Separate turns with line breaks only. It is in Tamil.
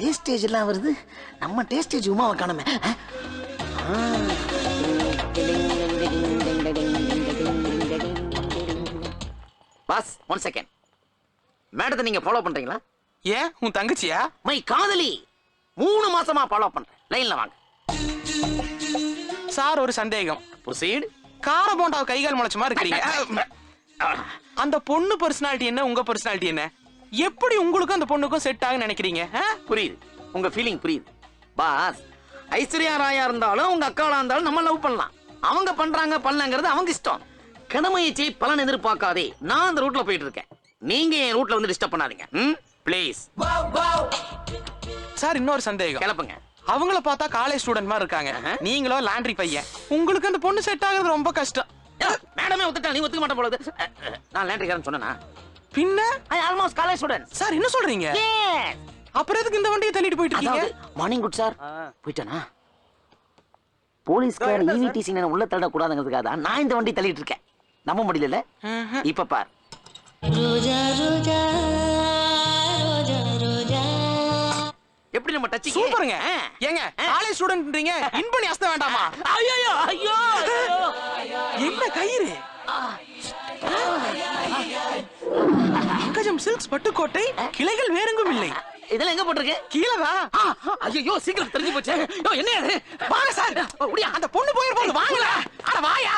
வேஸ்டேஜ் எல்லாம் வருது. நம்ம டேஸ்டேஜ் உமாவை காணுமே. Pass 1 second. மேடத்தை நீங்க ஃபாலோ பண்றீங்களா?
ஏன் உன் தங்கச்சியா?
மை காதலி 3 மாசமா ஃபாலோ பண்றேன். லைன்ல வாங்க
சார். ஒரு சந்தேகம்.
ப்ரொசீட்.
கார போண்டா கைகால் முளைச்ச மாதிரி இருக்கீங்க. அந்த பொண்ணு பர்சனாலிட்டி என்ன, உங்க பர்சனாலிட்டி என்ன? எப்படி உங்களுக்கும் அந்த பொண்ணுக்கும் செட் ஆகுன்னு நினைக்கிறீங்க?
புரியுது, உங்க ஃபீலிங் புரியுது. பாஸ், ஐஸ்வர்யா ராயா இருந்தாலும் உங்க அக்காளா இருந்தாலும் நம்ம லவ் பண்ணலாம். அவங்க பண்றாங்க பண்ணலங்கிறது அவங்க இஷ்டம். கடமையை பலன் எதிர்பார்க்காதே. நான் அந்த ரூட்ல போயிட்டு இருக்கேன். நீங்க என் ரூட்ல வந்து டிஸ்டர்ப் பண்ணாதீங்க ப்ளீஸ்.
சார் இன்னொரு சந்தேகம்.
கிளப்புங்க.
அவங்கள பார்த்தா காலேஜ் ஸ்டூடெண்ட் மாதிரி இருக்காங்க. நீங்களோ லாண்ட்ரி பையன். உங்களுக்கு அந்த பொண்ணு செட் ஆகுறது ரொம்ப கஷ்டம்.
மேடமே ஒத்துட்டா நீ ஒத்துக்க மாட்ட போல. நான் லாண்ட்ரிக்காரன் சொன்னேனா?
பின்ன
ஐ ஆல்மோஸ்ட் காலேஜ் ஸ்டூடண்ட்.
சார் என்ன சொல்றீங்க? அப்புறம் எதுக்கு இந்த வண்டியை தள்ளிட்டு போயிட்டு இருக்கீங்க?
Morning good sir. போயிட்டானா? போலீஸ்கார ஈவிடிசி உள்ள தள்ள கூடாதுங்கிறதுக்காக தான் நான் இந்த வண்டி தள்ளிட்டு இருக்கேன். நம்ப முடியல. இப்ப பார். எப்படி நம்ம டச்
சூப்பருங்க. ஏங்க காலேஜ் ஸ்டூடண்ட்ன்றீங்க, இன் பண்ணி அஸ்த வேண்டாமா?
ஐயோ ஐயோ
என்ன கயிறு? பங்கஜம் சில்க்ஸ் பட்டுக்கோட்டை, கிளைகள் வேறெங்கும் இல்லை.
இதெல்லாம் எங்க போட்டிருக்கு?
கீழதான்.
ஐயோ சீக்கிரம் தெரிஞ்சு போச்சு. என்ன
வாங்க சார். அந்த பொண்ணு போயிருப்போம். வாங்கல. அட வாயா.